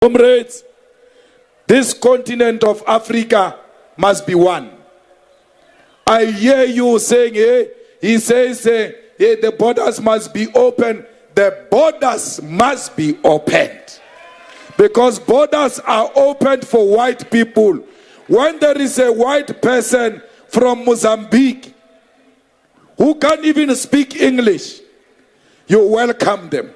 Comrades, this continent of Africa must be one. I hear you saying, he says, the borders must be open. The borders must be opened. Because borders are opened for white people. When there is a white person from Mozambique who can't even speak English, you welcome them.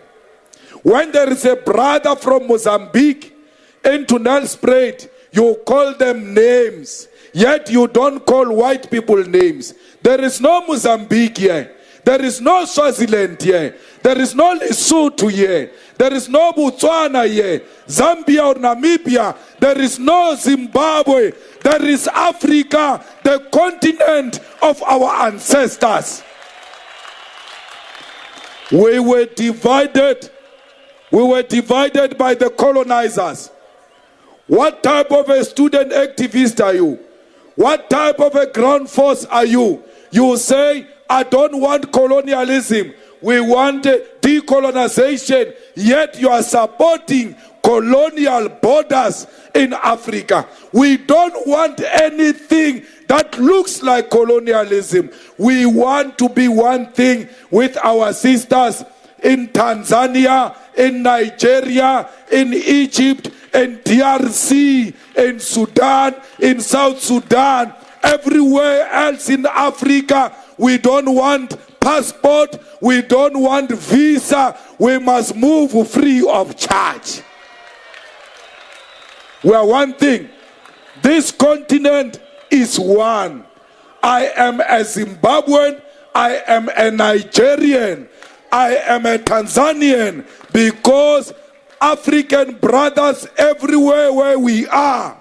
When there is a brother from Mozambique into Nelspruit, you call them names. Yet you don't call white people names. There is no Mozambique here. There is no Swaziland here. There is no Lesotho here. There is no Botswana here. Zambia or Namibia. There is no Zimbabwe. There is Africa, the continent of our ancestors. We were divided. We were divided by the colonizers. What type of a student activist are you? What type of a ground force are you? You say, I don't want colonialism. We want decolonization. Yet you are supporting colonial borders in Africa. We don't want anything that looks like colonialism. We want to be one thing with our sisters in Tanzania, in Nigeria, in Egypt, in DRC, in Sudan, in South Sudan, everywhere else in Africa. We don't want passport, we don't want visa, we must move free of charge. We are one thing. This continent is one. I am a Zimbabwean, I am a Nigerian, I am a Tanzanian, because African brothers everywhere where we are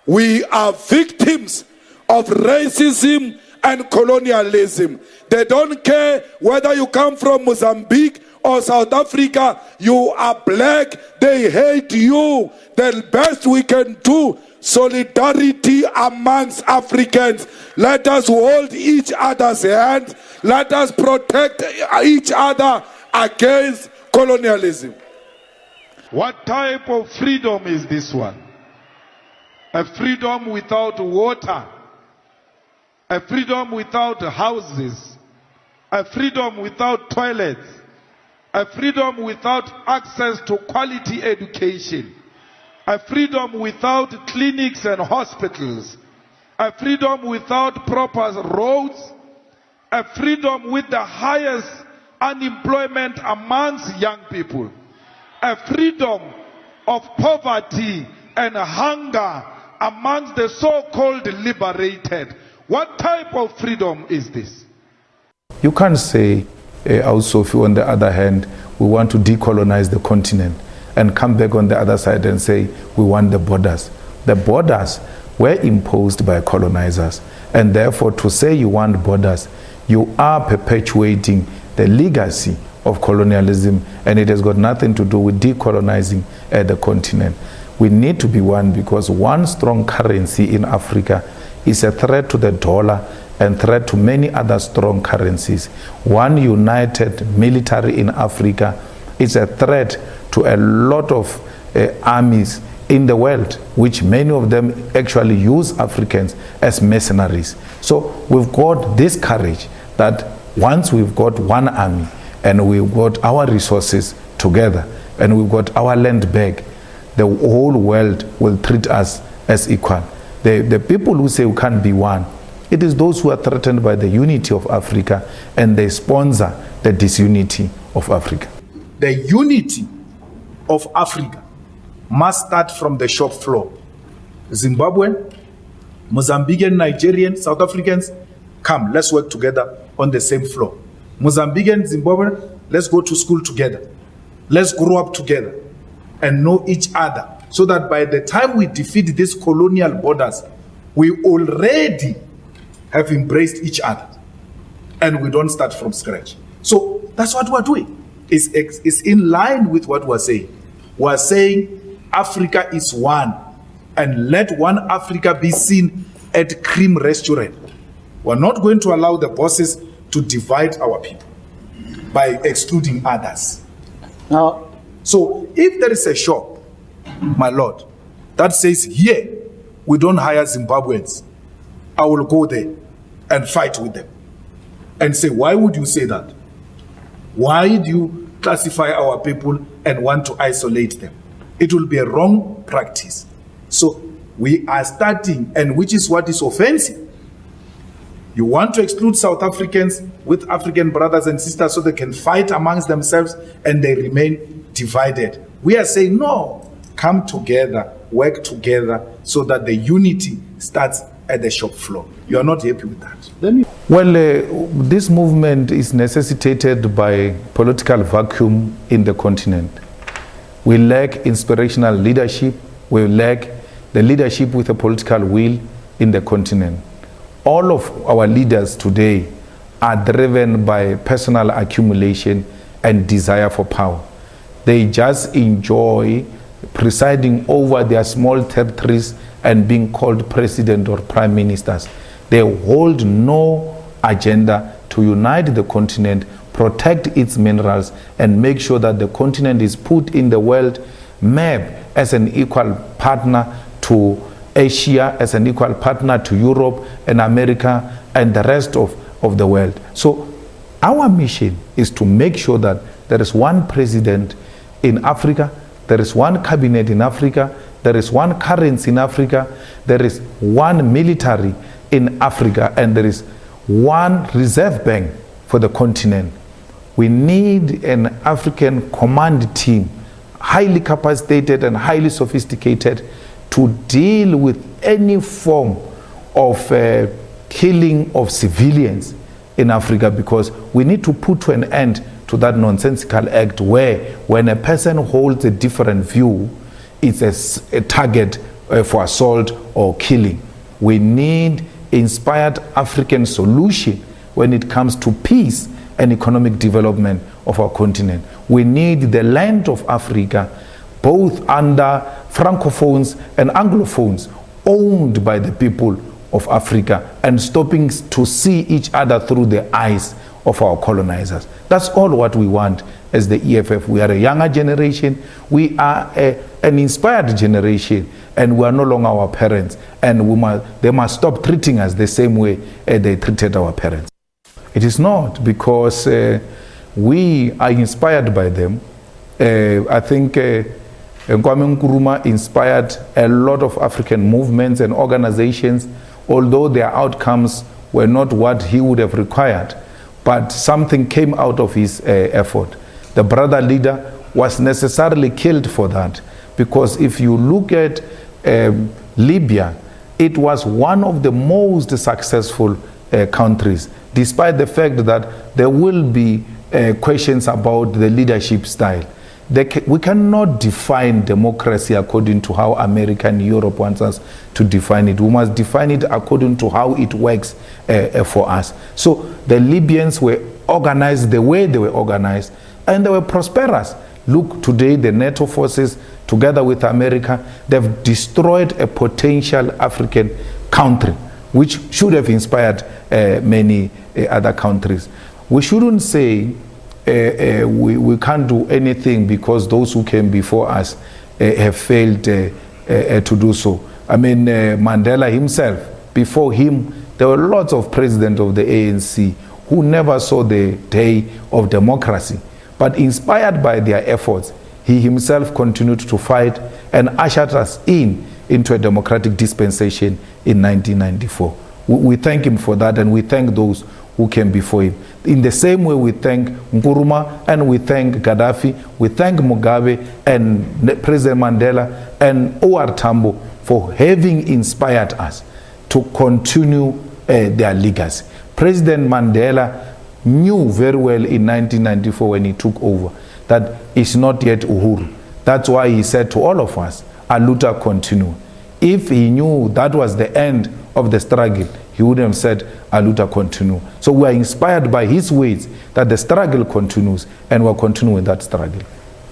victims of racism and colonialism. They don't care whether you come from Mozambique or South Africa. You are black, they hate you. The best we can do, solidarity amongst Africans. Let us hold each other's hands. Let us protect each other against colonialism. What type of freedom is this one? A freedom without water, a freedom without houses, a freedom without toilets, a freedom without access to quality education, a freedom without clinics and hospitals, a freedom without proper roads, a freedom with the highest unemployment amongst young people, a freedom of poverty and hunger amongst the so-called liberated. What type of freedom is this? You can't say, also, on the other hand, we want to decolonize the continent and come back on the other side and say we want the borders. The borders were imposed by colonizers, and therefore to say you want borders, you are perpetuating the legacy of colonialism, and it has got nothing to do with decolonizing the continent. We need to be one, because one strong currency in Africa is a threat to the dollar and threat to many other strong currencies. One united military in Africa is a threat to a lot of armies in the world, which many of them actually use Africans as mercenaries. So we've got this courage that once we've got one army and we've got our resources together and we've got our land back, the whole world will treat us as equal. The people who say we can't be one, it is those who are threatened by the unity of Africa, and they sponsor the disunity of Africa. The unity of Africa must start from the shop floor. Zimbabwean, Mozambican, Nigerian, South Africans, come, let's work together on the same floor. Mozambican, Zimbabwean, let's go to school together. Let's grow up together and know each other, so that by the time we defeat these colonial borders, we already have embraced each other and we don't start from scratch. So that's what we're doing. It's in line with what we're saying. We're saying Africa is one, and let one Africa be seen at Cream Restaurant. We're not going to allow the bosses to divide our people by excluding others. Now, so if there is a shop my lord, that says here we don't hire Zimbabweans, I will go there and fight with them. And say, why would you say that? Why do you classify our people and want to isolate them? It will be a wrong practice. So we are starting, and which is what is offensive. You want to exclude South Africans with African brothers and sisters so they can fight amongst themselves and they remain divided. We are saying, no, come together, work together so that the unity starts at the shop floor. You are not happy with that? Well, this movement is necessitated by political vacuum in the continent. We lack inspirational leadership. We lack the leadership with a political will in the continent. All of our leaders today are driven by personal accumulation and desire for power. They just enjoy presiding over their small territories and being called president or prime ministers. They hold no agenda to unite the continent, protect its minerals, and make sure that the continent is put in the world map as an equal partner to Asia, as an equal partner to Europe and America and the rest of the world. So our mission is to make sure that there is one president in Africa, there is one cabinet in Africa, there is one currency in Africa, there is one military in Africa, and there is one reserve bank for the continent. We need an African command team, highly capacitated and highly sophisticated, to deal with any form of killing of civilians in Africa, because we need to put an end to that nonsensical act where when a person holds a different view, it's a target for assault or killing. We need inspired African solution when it comes to peace and economic development of our continent. We need the land of Africa, both under Francophones and Anglophones, owned by the people of Africa and stopping to see each other through the eyes of our colonizers. That's all what we want as the EFF. We are a younger generation, we are an inspired generation, and we are no longer our parents, and they must stop treating us the same way they treated our parents. It is not, because we are inspired by them. I think Kwame Nkrumah inspired a lot of African movements and organizations, although their outcomes were not what he would have required, but something came out of his effort. The brother leader was necessarily killed for that, because if you look at Libya, it was one of the most successful countries, despite the fact that there will be questions about the leadership style. We cannot define democracy according to how America and Europe wants us to define it. We must define it according to how it works for us. So the Libyans were organized the way they were organized, and they were prosperous. Look, today the NATO forces, together with America, they've destroyed a potential African country, which should have inspired many other countries. We shouldn't say we can't do anything because those who came before us have failed to do so. I mean, Mandela himself, before him, there were lots of presidents of the ANC who never saw the day of democracy. But inspired by their efforts, he himself continued to fight and ushered us into a democratic dispensation in 1994. We thank him for that, and we thank those who came before him. In the same way, we thank Nkrumah, and we thank Gaddafi, we thank Mugabe and President Mandela and O.R. Tambo for having inspired us to continue their legacy. President Mandela knew very well in 1994 when he took over that it's not yet Uhuru. That's why he said to all of us, "Aluta continue." If he knew that was the end of the struggle, he would have said, "Aluta continue." So we are inspired by his words that the struggle continues, and we're continuing that struggle.